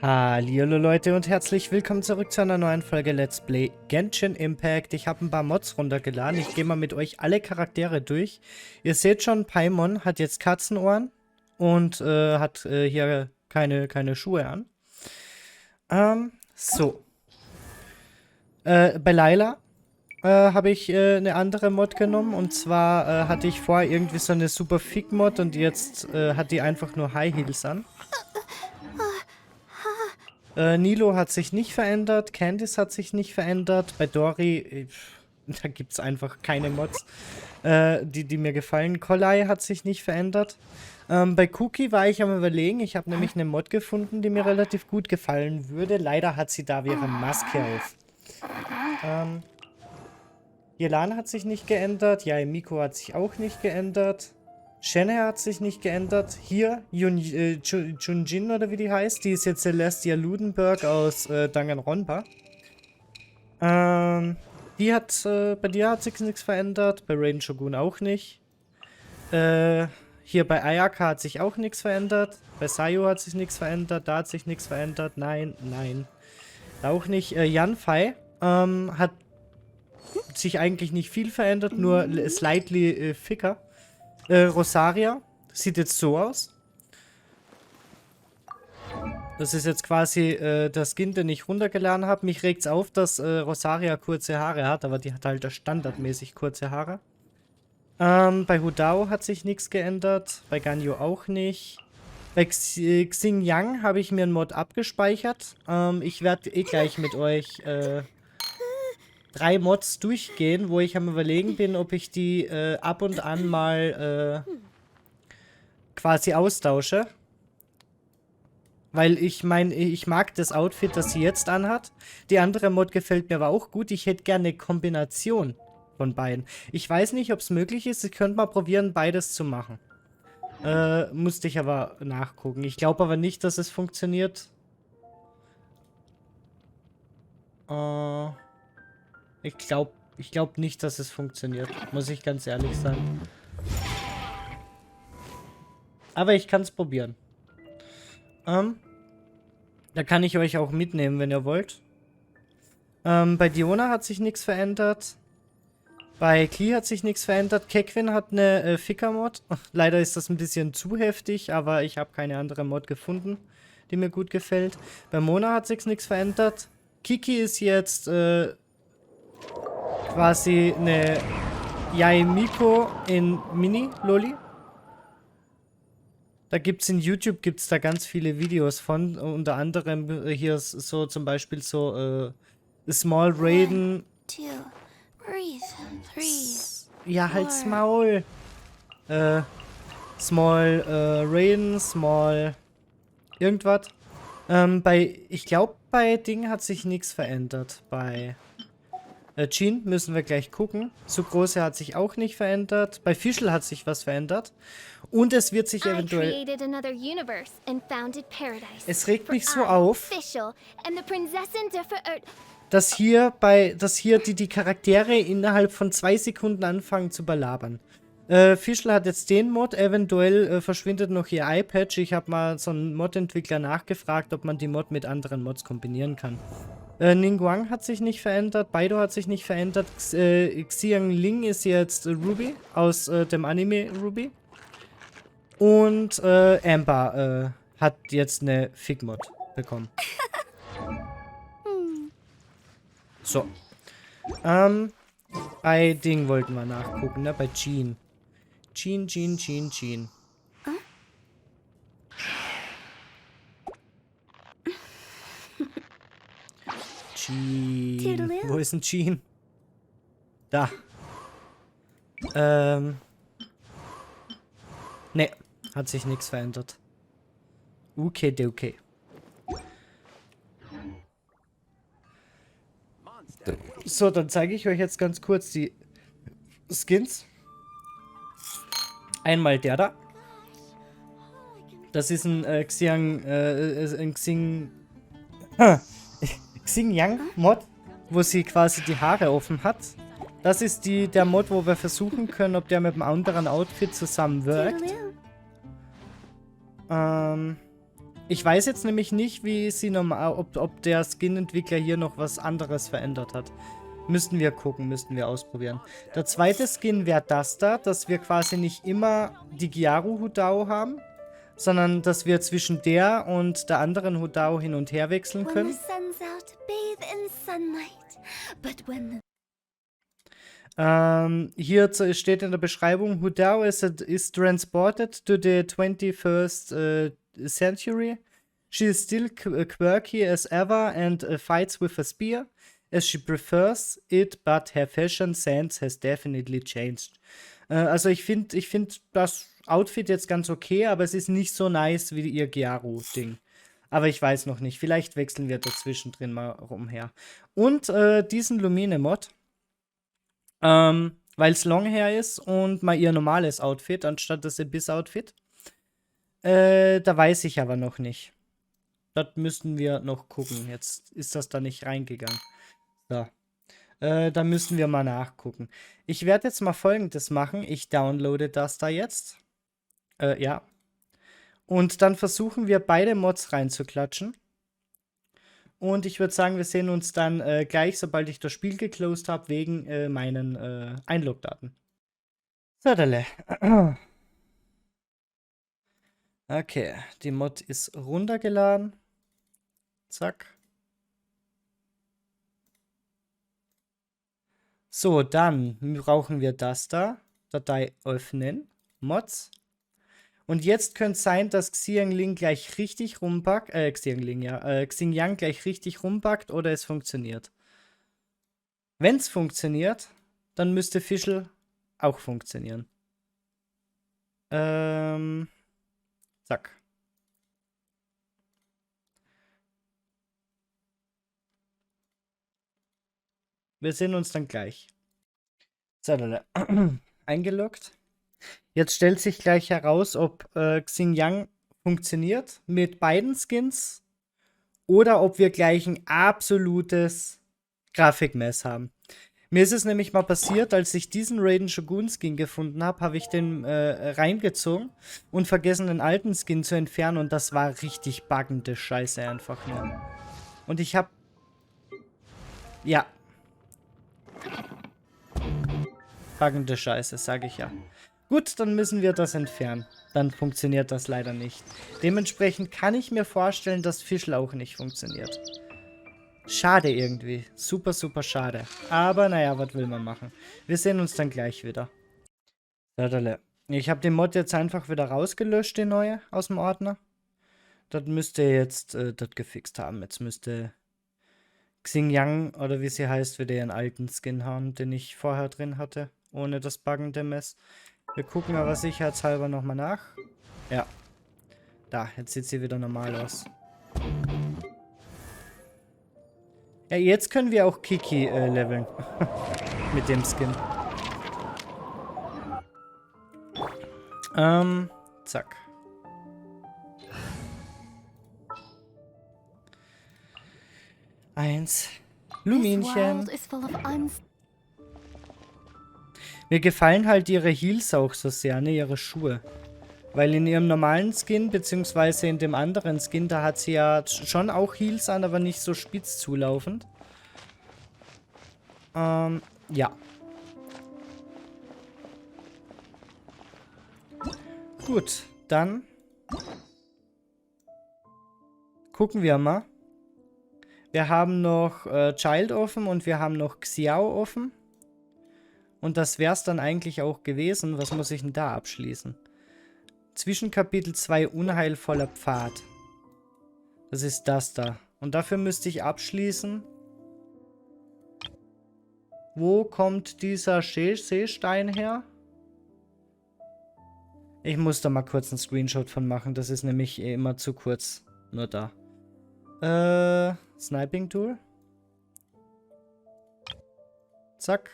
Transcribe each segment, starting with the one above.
Hallihallo Leute und herzlich willkommen zurück zu einer neuen Folge Let's Play Genshin Impact. Ich habe ein paar Mods runtergeladen. Ich gehe mal mit euch alle Charaktere durch. Ihr seht schon, Paimon hat jetzt Katzenohren und hat hier keine Schuhe an. So. Bei Layla habe ich eine andere Mod genommen, und zwar hatte ich vorher irgendwie so eine super Fick-Mod und jetzt hat die einfach nur High Heels an. Nilo hat sich nicht verändert, Candice hat sich nicht verändert, bei Dori, da gibt es einfach keine Mods, die mir gefallen. Kolai hat sich nicht verändert. Bei Cookie war ich am Überlegen, ich habe nämlich eine Mod gefunden, die mir relativ gut gefallen würde. Leider hat sie da ihre Maske auf. Yelan hat sich nicht geändert, Yaemiko hat sich auch nicht geändert. Shenhe hat sich nicht geändert. Hier, Chunjin oder wie die heißt, die ist jetzt Celestia Ludenberg aus Danganronpa. Bei dir hat sich nichts verändert, bei Raiden Shogun auch nicht. Hier bei Ayaka hat sich auch nichts verändert. Bei Sayo hat sich nichts verändert, da hat sich nichts verändert. Nein. Auch nicht. Yanfei hat sich eigentlich nicht viel verändert, nur slightly ficker. Rosaria sieht jetzt so aus. Das ist jetzt quasi der Skin, den ich runtergeladen habe. Mich regt's auf, dass Rosaria kurze Haare hat, aber die hat halt standardmäßig kurze Haare. Bei Hudao hat sich nichts geändert, bei Ganyu auch nicht. Bei Xinjiang habe ich mir einen Mod abgespeichert. Ich werde gleich mit euch 3 Mods durchgehen, wo ich am Überlegen bin, ob ich die ab und an mal quasi austausche. Weil ich meine, ich mag das Outfit, das sie jetzt anhat. Die andere Mod gefällt mir aber auch gut. Ich hätte gerne eine Kombination von beiden. Ich weiß nicht, ob es möglich ist. Ich könnte mal probieren, beides zu machen. Musste ich aber nachgucken. Ich glaube aber nicht, dass es funktioniert. Ich glaub nicht, dass es funktioniert. Muss ich ganz ehrlich sagen. Aber ich kann es probieren. Da kann ich euch auch mitnehmen, wenn ihr wollt. Bei Diona hat sich nichts verändert. Bei Klee hat sich nichts verändert. Kekwin hat eine Ficker-Mod. Leider ist das ein bisschen zu heftig, aber ich habe keine andere Mod gefunden, die mir gut gefällt. Bei Mona hat sich nichts verändert. Kiki ist jetzt quasi eine Yaemiko in Mini-Loli. Da gibt es in YouTube da ganz viele Videos von, unter anderem hier so zum Beispiel so Small Raiden. Ja, halt's Maul. Small Raiden, Small irgendwas. Ich glaube, bei Ding hat sich nichts verändert. Bei Jean müssen wir gleich gucken. So große hat sich auch nicht verändert. Bei Fischl hat sich was verändert. Und es wird sich eventuell... Es regt mich so auf, dass hier die Charaktere innerhalb von 2 Sekunden anfangen zu belabern. Fischl hat jetzt den Mod, eventuell verschwindet noch ihr Eye-Patch. Ich habe mal so einen Mod-Entwickler nachgefragt, ob man die Mod mit anderen Mods kombinieren kann. Ningguang hat sich nicht verändert, Baido hat sich nicht verändert, Xiangling ist jetzt Ruby aus dem Anime Ruby. Und Amber hat jetzt eine Fig-Mod bekommen. So. Bei Ding wollten wir nachgucken, ne? Bei Jean. Jean. Jean. Wo ist denn Jean? Da. Ne, hat sich nichts verändert. Okay. So, dann zeige ich euch jetzt ganz kurz die Skins. Einmal der da. Das ist ein Xinjiang-Mod, wo sie quasi die Haare offen hat. Das ist der Mod, wo wir versuchen können, ob der mit einem anderen Outfit zusammenwirkt. Ich weiß jetzt nämlich nicht, wie sie normal, ob der Skin-Entwickler hier noch was anderes verändert hat. Müssten wir gucken, müssten wir ausprobieren. Der zweite Skin wäre das da, dass wir quasi nicht immer die Gyaru Hudao haben, sondern dass wir zwischen der und der anderen Hudao hin und her wechseln können. Hier steht in der Beschreibung, Hudao is transported to the 21st century. She is still quirky as ever and fights with a spear, as she prefers it, but her fashion sense has definitely changed. Also ich finde das Outfit jetzt ganz okay, aber es ist nicht so nice wie ihr Gyaru-Ding. Aber ich weiß noch nicht. Vielleicht wechseln wir dazwischen drin mal rumher. Und diesen Lumine-Mod, weil es Longhair ist und mal ihr normales Outfit anstatt das Abyss-Outfit. Da weiß ich aber noch nicht. Das müssen wir noch gucken. Jetzt ist das da nicht reingegangen. So. Da müssen wir mal nachgucken. Ich werde jetzt mal Folgendes machen. Ich downloade das da jetzt. Ja. Und dann versuchen wir beide Mods reinzuklatschen. Und ich würde sagen, wir sehen uns dann gleich, sobald ich das Spiel geclosed habe, wegen meinen Einlogdaten. So, dale. Okay, die Mod ist runtergeladen. Zack. So, dann brauchen wir das da. Datei öffnen. Mods. Und jetzt könnte es sein, dass Xiangling gleich richtig rumpackt. Xinjiang gleich richtig rumpackt oder es funktioniert. Wenn es funktioniert, dann müsste Fischl auch funktionieren. Zack. Wir sehen uns dann gleich. So, eingeloggt. Jetzt stellt sich gleich heraus, ob Xinjiang funktioniert mit beiden Skins oder ob wir gleich ein absolutes Grafikmess haben. Mir ist es nämlich mal passiert, als ich diesen Raiden Shogun Skin gefunden habe, habe ich den reingezogen und vergessen, den alten Skin zu entfernen und das war richtig buggende Scheiße einfach nur. Und ich habe... Ja. Buggende Scheiße, sage ich ja. Gut, dann müssen wir das entfernen. Dann funktioniert das leider nicht. Dementsprechend kann ich mir vorstellen, dass Fischl auch nicht funktioniert. Schade irgendwie. Super, super schade. Aber naja, was will man machen? Wir sehen uns dann gleich wieder. Ich habe den Mod jetzt einfach wieder rausgelöscht, den neue, aus dem Ordner. Das müsste jetzt das gefixt haben. Jetzt müsste Xinjiang, oder wie sie heißt, wieder ihren alten Skin haben, den ich vorher drin hatte. Ohne das buggende Mess. Wir gucken aber sicherheitshalber nochmal nach. Ja. Da, jetzt sieht sie wieder normal aus. Ja, jetzt können wir auch Kiki leveln. Mit dem Skin. Zack. Eins. Luminchen. Mir gefallen halt ihre Heels auch so sehr, ne, ihre Schuhe. Weil in ihrem normalen Skin, beziehungsweise in dem anderen Skin, da hat sie ja schon auch Heels an, aber nicht so spitz zulaufend. Ja. Gut, dann gucken wir mal. Wir haben noch Child offen und wir haben noch Xiao offen. Und das wär's dann eigentlich auch gewesen. Was muss ich denn da abschließen? Zwischenkapitel 2 Unheilvoller Pfad. Das ist das da. Und dafür müsste ich abschließen. Wo kommt dieser Seestein her? Ich muss da mal kurz einen Screenshot von machen. Das ist nämlich immer zu kurz. Nur da. Sniping Tool. Zack.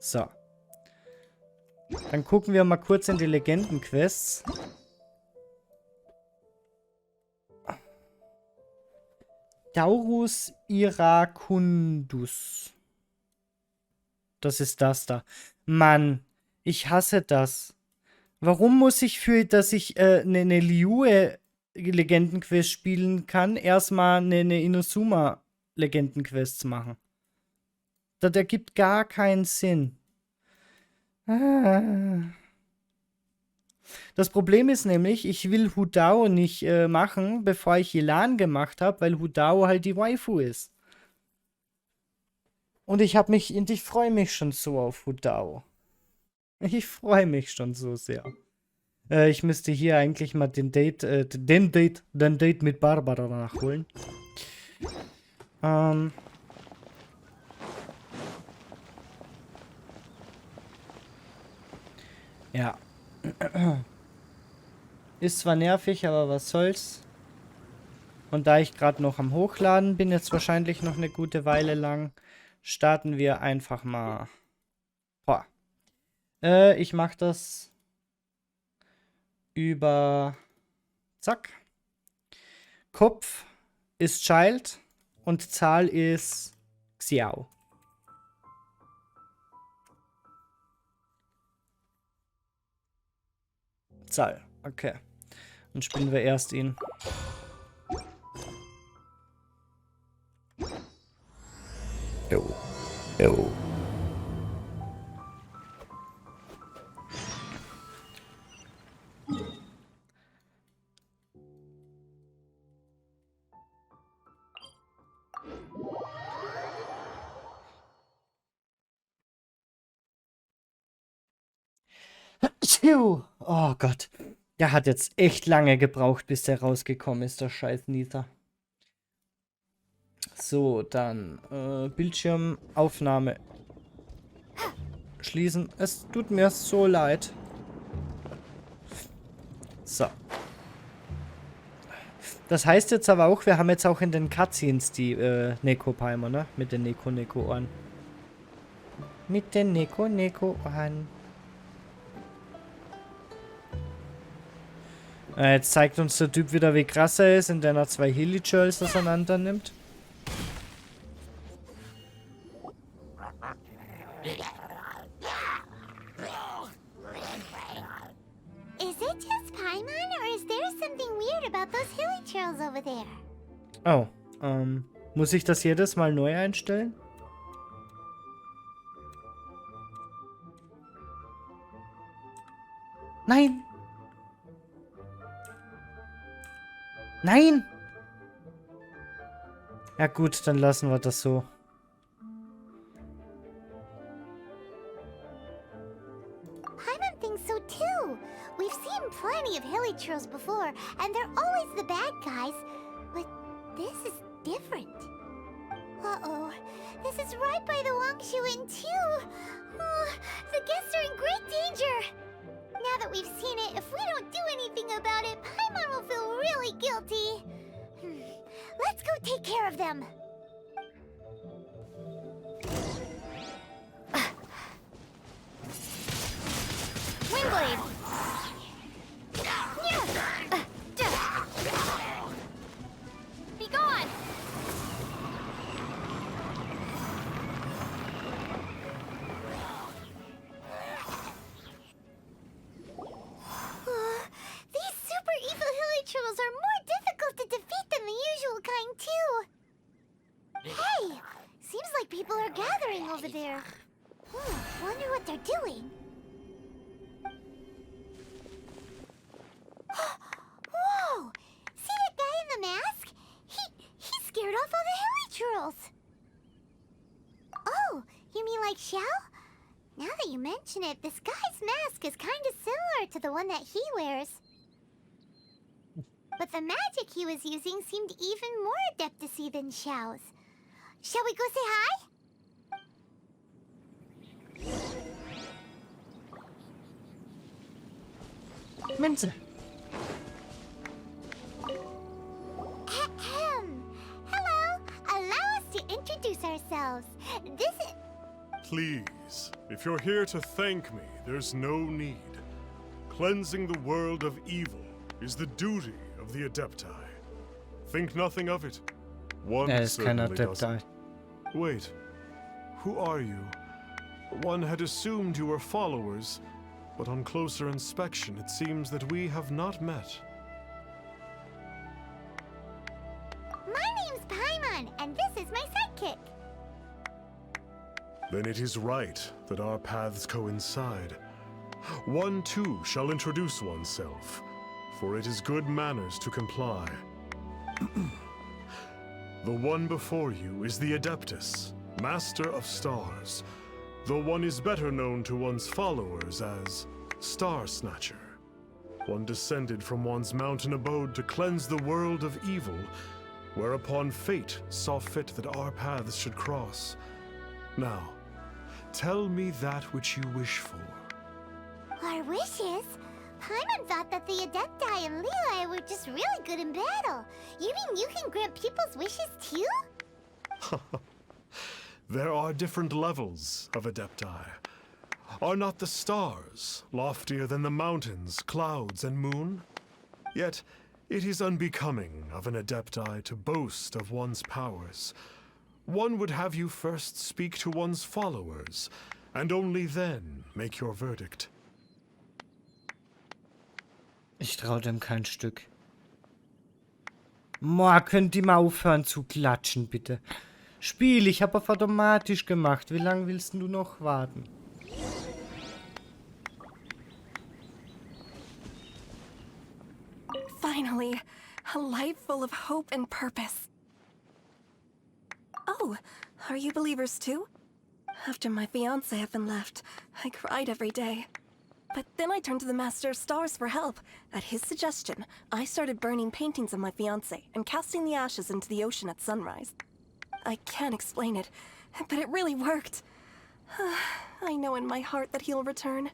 So. Dann gucken wir mal kurz in die Legenden-Quests. Taurus Iracundus. Das ist das da. Mann, ich hasse das. Warum muss ich dass ich eine Liyue-Legendenquest spielen kann, erstmal eine Inazuma-Legendenquests machen? Das ergibt gar keinen Sinn. Das Problem ist nämlich, ich will Hudao nicht machen, bevor ich Elan gemacht habe, weil Hudao halt die Waifu ist. Und ich freue mich schon so auf Hudao. Ich freue mich schon so sehr. Ich müsste hier eigentlich mal den Date mit Barbara nachholen. Ja. Ist zwar nervig, aber was soll's. Und da ich gerade noch am Hochladen bin, jetzt wahrscheinlich noch eine gute Weile lang, starten wir einfach mal. Boah. Ich mache das über zack. Kopf ist Child und Zahl ist Xiao. Zahl, okay. Dann spielen wir erst ihn. Jo. Jo. Oh Gott. Der hat jetzt echt lange gebraucht, bis der rausgekommen ist, der scheiß Nita. So, dann Bildschirmaufnahme schließen. Es tut mir so leid. So. Das heißt jetzt aber auch, wir haben jetzt auch in den Cutscenes die Neko-Palmer, ne? Mit den Neko-Neko-Ohren. Mit den Neko-Neko-Ohren. Jetzt zeigt uns der Typ wieder, wie krass er ist, indem er 2 Hilly-Churls auseinander nimmt. Oh, muss ich das jedes Mal neu einstellen? Nein! Nein! Ja gut, dann lassen wir das so. Paimon thinks so too. We've seen plenty of hilly churls before, and they're always the bad guys. But this is different. Uh-oh. This is right by the Wangshuin too. Oh, the guests are in great danger. Now that we've seen it, if we don't do anything about it, Paimon will feel really guilty. Let's go take care of them. Windblade! Be gone! These super evil hilichurls are more difficult to defeat than the usual kind, too. Hey! Seems like people are gathering over there. Wonder what they're doing. Whoa! See that guy in the mask? He scared off all the hilichurls. Oh, you mean like Xiao? Now that you mention it, this guy's mask is kind of similar to the one that he wears. But the magic he was using seemed even more adeptacy than Xiao's. Shall we go say hi? Minze. Hello. Allow us to introduce ourselves. This is... Please, if you're here to thank me, there's no need. Cleansing the world of evil is the duty of the Adepti. Think nothing of it. One Er ist kein certainly Adept. doesn't. Wait, who are you? One had assumed you were followers, but on closer inspection it seems that we have not met. My name's Paimon, and this is my sidekick. Then it is right that our paths coincide. One too shall introduce oneself, for it is good manners to comply. The one before you is the Adeptus, Master of Stars, though one is better known to one's followers as Star Snatcher. One descended from one's mountain abode to cleanse the world of evil, whereupon fate saw fit that our paths should cross. Now, tell me that which you wish for. Our wishes? Paimon thought that the Adepti and Levi were just really good in battle. You mean you can grant people's wishes too? There are different levels of Adepti. Are not the stars loftier than the mountains, clouds, and moon? Yet, it is unbecoming of an Adepti to boast of one's powers. One would have you first speak to one's followers, and only then make your verdict. Ich traue dem kein Stück. Moa, könnt ihr mal aufhören zu klatschen, bitte? Spiel, ich habe auf automatisch gemacht. Wie lange willst du noch warten? Finally, a life full of hope and purpose. Oh, are you believers too? After my fiancé had been left, I cried every day. But then I turned to the Master of Stars for help. At his suggestion, I started burning paintings of my fiancé and casting the ashes into the ocean at sunrise. I can't explain it, but it really worked. I know in my heart that he'll return.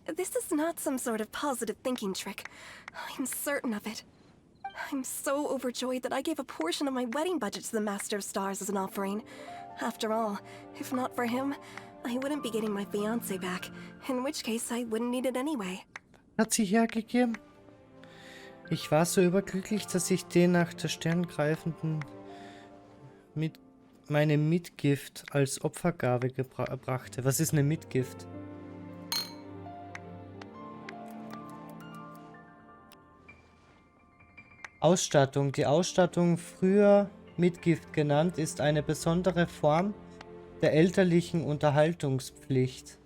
This is not some sort of positive thinking trick. I'm certain of it. I'm so overjoyed that I gave a portion of my wedding budget to the Master of Stars as an offering. After all, if not for him, I wouldn't be getting my fiancé back, in which case I wouldn't need it anyway. Hat sie hergegeben? Ich war so überglücklich, dass ich den nach der Sterngreifenden meine Mitgift als Opfergabe brachte. Was ist eine Mitgift? Ausstattung. Die Ausstattung, früher Mitgift genannt, ist eine besondere Form der elterlichen Unterhaltungspflicht.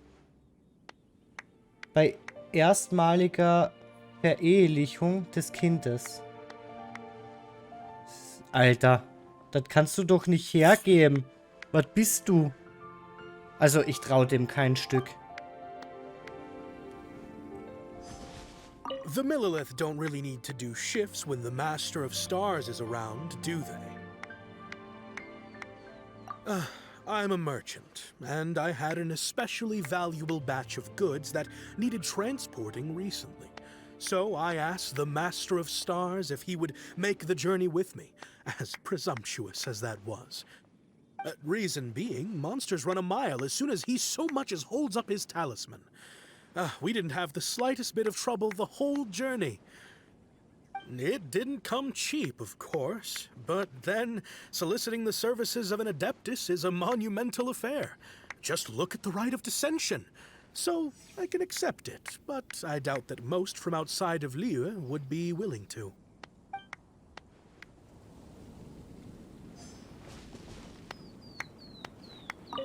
Bei erstmaliger Verehelichung des Kindes. Alter, das kannst du doch nicht hergeben. Was bist du? Also, ich traue dem kein Stück. The Millilith don't really need to do shifts when the Master of Stars is around, do they? I'm a merchant, and I had an especially valuable batch of goods that needed transporting recently. So I asked the Master of Stars if he would make the journey with me, as presumptuous as that was. Reason being, monsters run a mile as soon as he so much as holds up his talisman. We didn't have the slightest bit of trouble the whole journey. It didn't come cheap, of course, but then soliciting the services of an Adeptus is a monumental affair. Just look at the Rite of Dissension. So I can accept it, but I doubt that most from outside of Liyue would be willing to.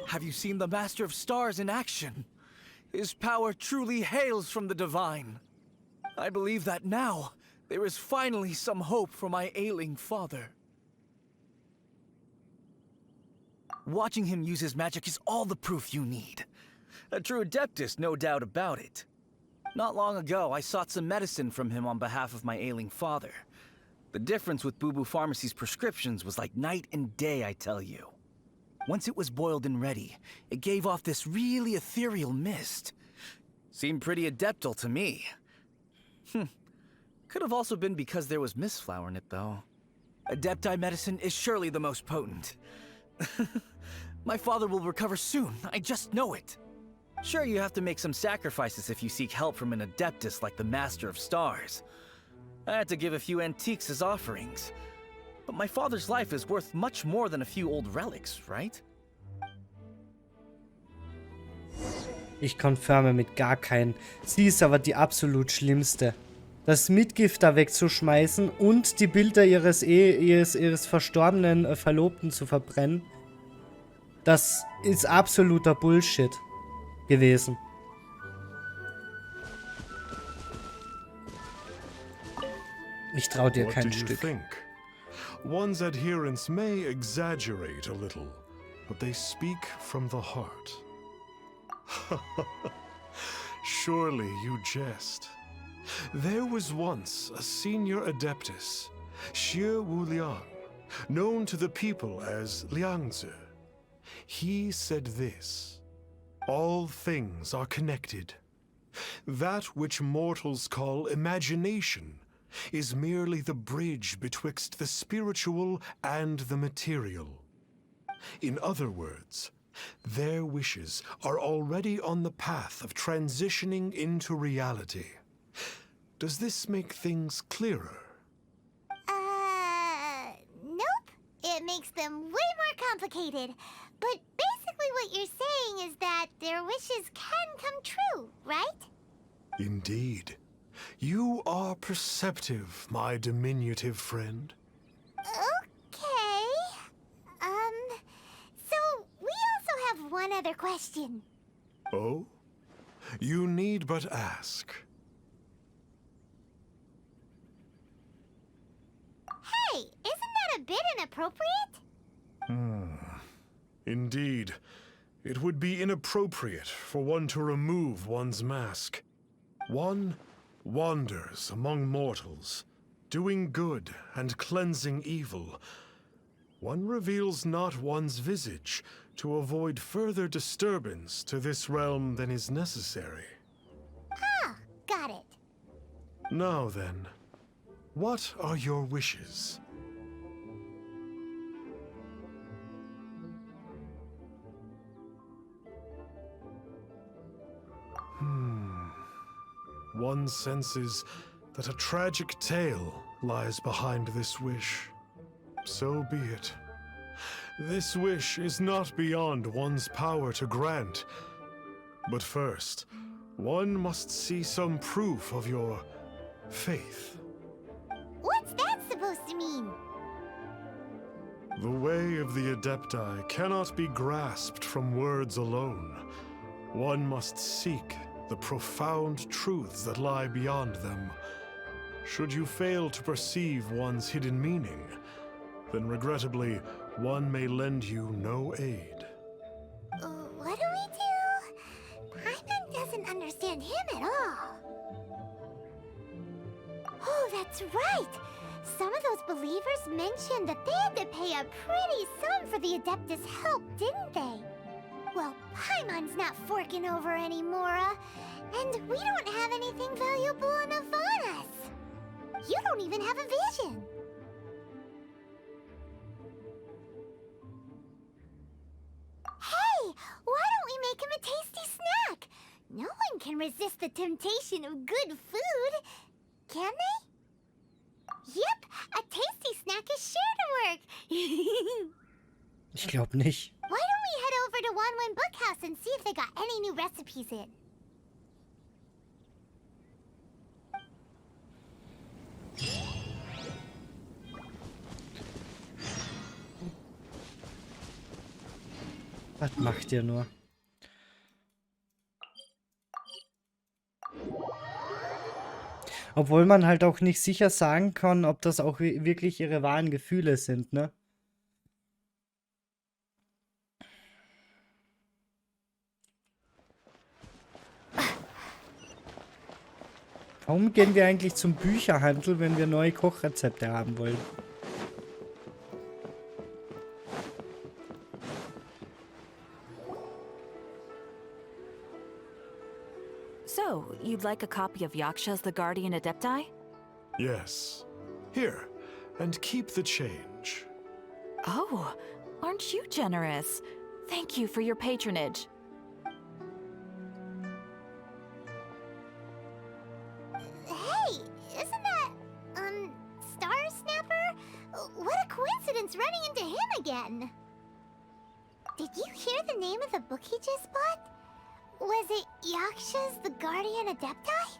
Have you seen the Master of Stars in action? His power truly hails from the divine. I believe that now there is finally some hope for my ailing father. Watching him use his magic is all the proof you need. A true Adeptus, no doubt about it. Not long ago, I sought some medicine from him on behalf of my ailing father. The difference with Boo Boo Pharmacy's prescriptions was like night and day, I tell you. Once it was boiled and ready, it gave off this really ethereal mist. Seemed pretty adeptal to me. Could have also been because there was mistflower in it, though. Adepti medicine is surely the most potent. My father will recover soon, I just know it. Sure, you have to make some sacrifices if you seek help from an Adeptus like the Master of Stars. I had to give a few antiques as offerings. But my father's life is worth much more than a few old relics, right? Ich konfirme mit gar keinen. Sie ist aber die absolut schlimmste. Das Mitgift da wegzuschmeißen und die Bilder ihres verstorbenen Verlobten zu verbrennen, das ist absoluter Bullshit gewesen. Ich trau dir What kein do you Stück. think? One's adherents may exaggerate a little, but they speak from the heart. Surely you jest. There was once a senior adeptus, Xie Wu Liang, known to the people as Liangzi. He said this: all things are connected. That which mortals call imagination is merely the bridge betwixt the spiritual and the material. In other words, their wishes are already on the path of transitioning into reality. Does this make things clearer? Nope. It makes them way more complicated. But basically what you're saying is that their wishes can come true, right? Indeed. You are perceptive, my diminutive friend. Okay. So we also have one other question. Oh? You need but ask. Hey, isn't that a bit inappropriate? Indeed. It would be inappropriate for one to remove one's mask. One wanders among mortals, doing good and cleansing evil. One reveals not one's visage to avoid further disturbance to this realm than is necessary. Ah, got it. Now then, what are your wishes? One senses that a tragic tale lies behind this wish. So be it. This wish is not beyond one's power to grant. But first, one must see some proof of your faith. What's that supposed to mean? The way of the Adepti cannot be grasped from words alone. One must seek the profound truths that lie beyond them. Should you fail to perceive one's hidden meaning, then regrettably, one may lend you no aid. What do we do? Paimon doesn't understand him at all. Oh, that's right! Some of those believers mentioned that they had to pay a pretty sum for the Adeptus' help, didn't they? Well, Paimon's not forking over anymore, and we don't have anything valuable enough on us. You don't even have a vision. Hey, why don't we make him a tasty snack? No one can resist the temptation of good food, can they? Yep, a tasty snack is sure to work. Ich glaube nicht. Why don't we head over to Wanwen Bookhouse and see if they got any new recipes in? Was macht ihr nur? Obwohl man halt auch nicht sicher sagen kann, ob das auch wirklich ihre wahren Gefühle sind, ne? Warum gehen wir eigentlich zum Bücherhandel, wenn wir neue Kochrezepte haben wollen? So, you'd like a copy of Yaksha's The Guardian Adepti? Yes. Here, and keep the change. Oh, aren't you generous? Thank you for your patronage. Hey, isn't that, Star Snapper? What a coincidence running into him again. Did you hear the name of the book he just bought? Was it Yaksha's the Guardian Adepti?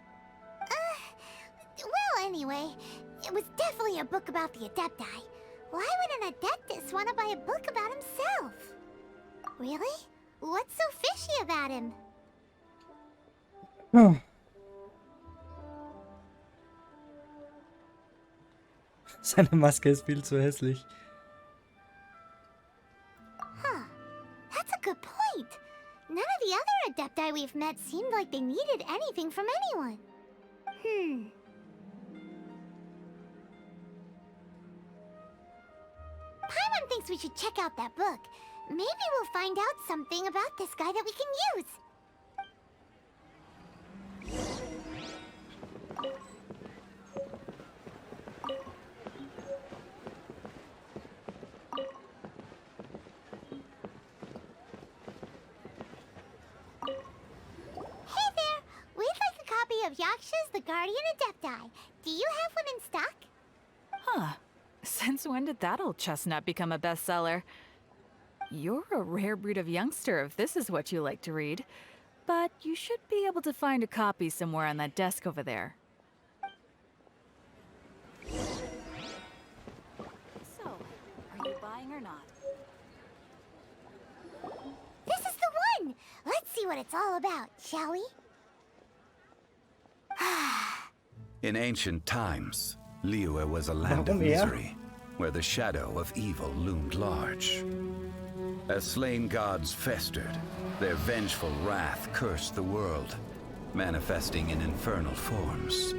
Well, anyway, it was definitely a book about the Adepti. Why would an Adeptus want to buy a book about himself? Really? What's so fishy about him? Seine Maske ist viel zu hässlich. Huh. That's a good point. None of the other Adepti we've met seemed like they needed anything from anyone. Paimon thinks we should check out that book. Maybe we'll find out something about this guy that we can use. Of Yaksha's the Guardian Adepti. Do you have one in stock? Huh. Since when did that old chestnut become a bestseller? You're a rare breed of youngster if this is what you like to read. But you should be able to find a copy somewhere on that desk over there. So, are you buying or not? This is the one! Let's see what it's all about, shall we? In ancient times, Liyue was a land of misery, where the shadow of evil loomed large. As slain gods festered, their vengeful wrath cursed the world, manifesting in infernal forms.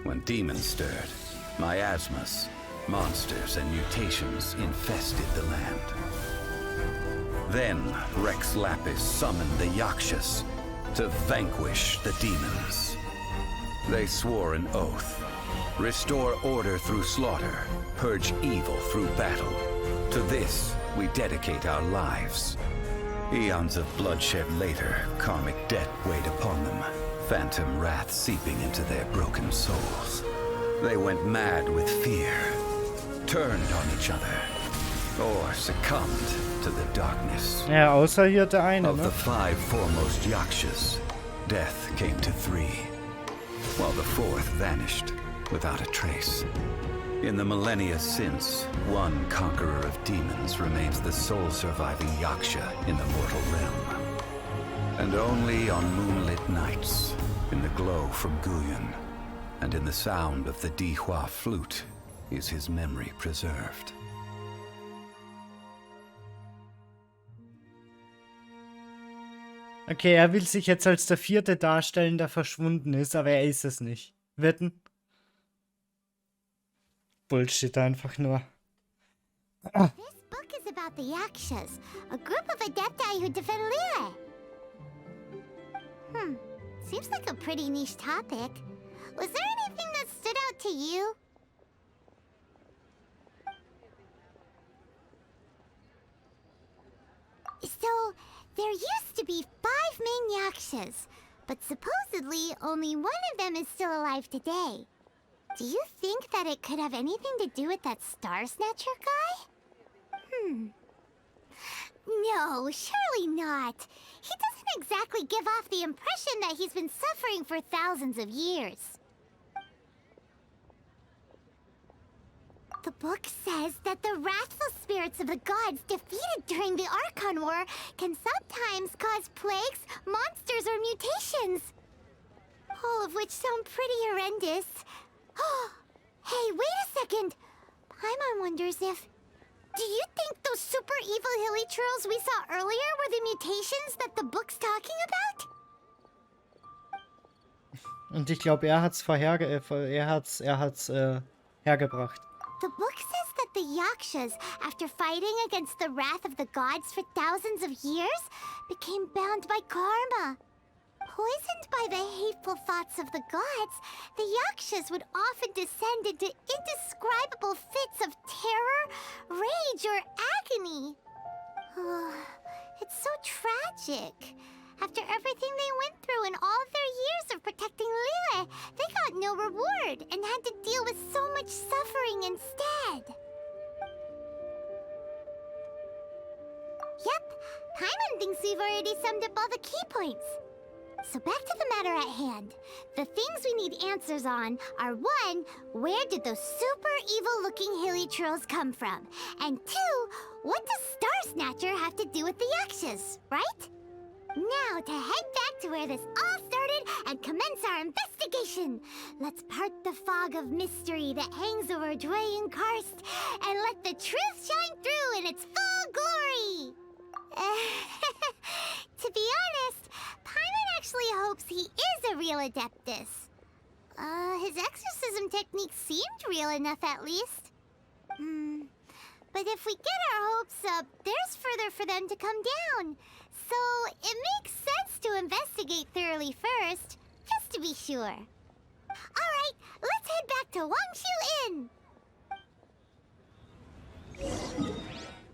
When demons stirred, miasmas, monsters, and mutations infested the land. Then Rex Lapis summoned the Yakshas to vanquish the demons. They swore an oath. Restore order through slaughter, purge evil through battle. To this, we dedicate our lives. Eons of bloodshed later, karmic debt weighed upon them, phantom wrath seeping into their broken souls. They went mad with fear, turned on each other, or succumbed to the darkness. Ja, außer hier der eine, Of ne? the 5 foremost Yakshas, death came to 3. While the 4th vanished without a trace. In the millennia since, one conqueror of demons remains the sole surviving Yaksha in the mortal realm. And only on moonlit nights, in the glow from Guyon, and in the sound of the Dihua flute, is his memory preserved. Okay, er will sich jetzt als der 4. darstellen, der verschwunden ist, aber er ist es nicht. Wetten? Bullshit einfach nur. This book is about the Yakshas, a group of Adepti who defend Liyue. Seems like a pretty niche topic. Was there anything that stood out to you? So, there used to be 5 main Yakshas, but supposedly only one of them is still alive today. Do you think that it could have anything to do with that Star Snatcher guy? No, surely not. He doesn't exactly give off the impression that he's been suffering for thousands of years. The book says that the wrathful spirits of the gods defeated during the Archon War can sometimes cause plagues, monsters, or mutations. All of which sound pretty horrendous. Hey, wait a second! Paimon wonders if... Do you think those super evil hilly trolls we saw earlier were the mutations that the book's talking about? Und ich glaube, er hat's hergebracht. The book says that the Yakshas, after fighting against the wrath of the gods for thousands of years, became bound by karma. Poisoned by the hateful thoughts of the gods, the Yakshas would often descend into indescribable fits of terror, rage, or agony. It's so tragic. After everything they went through in all of their years of protecting Liyue, they got no reward and had to deal with so much suffering instead. Yep, Paimon thinks we've already summed up all the key points. So back to the matter at hand. The things we need answers on are 1, where did those super evil-looking hilly trolls come from? And 2, what does Star Snatcher have to do with the Yakshas, right? Now to head back to where this all started and commence our investigation. Let's part the fog of mystery that hangs over Dwayne and Karst and let the truth shine through in its full glory. To be honest, Paimon actually hopes he is a real Adeptus. His exorcism technique seemed real enough at least. But if we get our hopes up, there's further for them to come down. So it makes sense to investigate thoroughly first, just to be sure. Alright, let's head back to Wangshu Inn.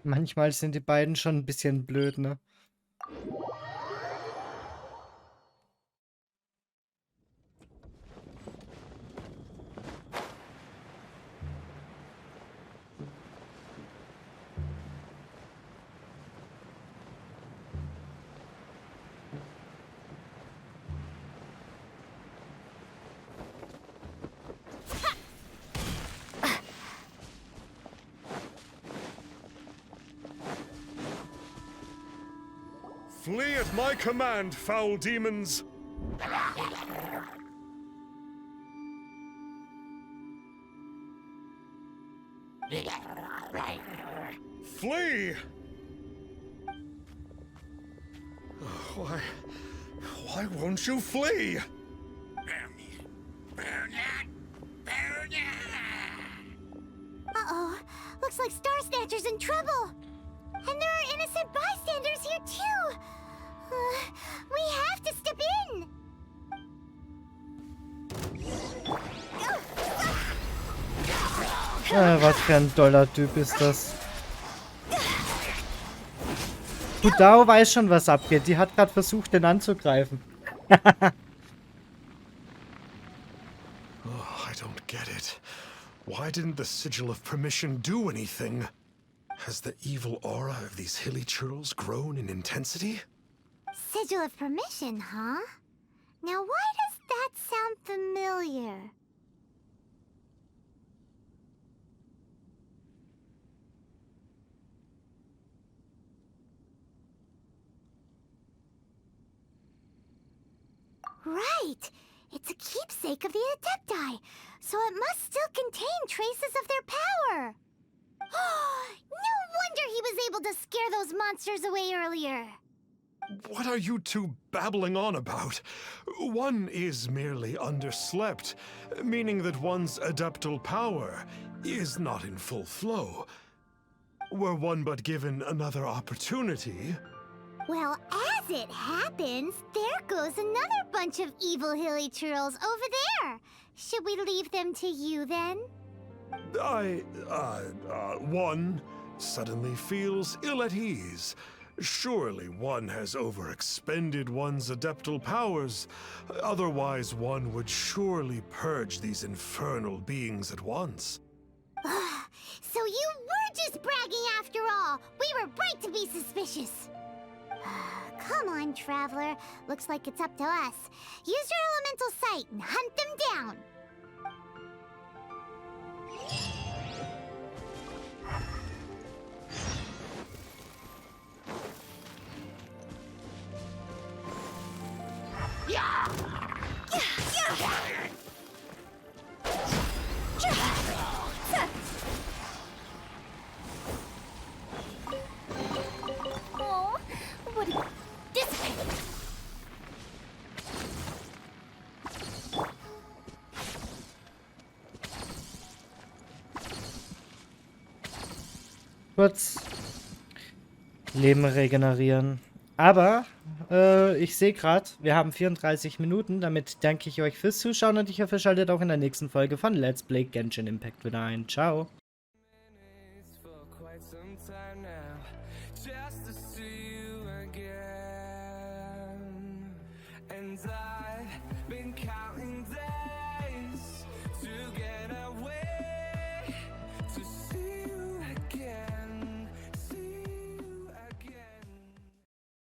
Manchmal sind die beiden schon ein bisschen blöd, ne? Flee at my command, foul demons! Flee! Why won't you flee? Uh-oh, looks like Star Snatcher's in trouble. And there are innocent bystanders here too. We have to step in. Was für ein doller Typ ist das. Hudao weiß schon, was abgeht. Die hat gerade versucht, den anzugreifen. I don't get it. Why didn't the Sigil of Permission do anything? Has the evil aura of these hilly churls grown in intensity? Sigil of Permission, huh? Now why does that sound familiar? Right! It's a keepsake of the Adepti, so it must still contain traces of their power. No wonder he was able to scare those monsters away earlier. What are you two babbling on about? One is merely underslept, meaning that one's adeptal power is not in full flow. Were one but given another opportunity... Well, as it happens, there goes another bunch of evil hilly churls over there. Should we leave them to you then? One suddenly feels ill at ease. Surely one has overexpended one's adeptal powers. Otherwise, one would surely purge these infernal beings at once. So you were just bragging after all. We were right to be suspicious. Come on, Traveler. Looks like it's up to us. Use your elemental sight and hunt them down. Oh, what a dissipate. Kurz Leben regenerieren. Aber ich sehe gerade, wir haben 34 Minuten. Damit danke ich euch fürs Zuschauen und ich hoffe, ihr schaltet auch in der nächsten Folge von Let's Play Genshin Impact wieder ein. Ciao.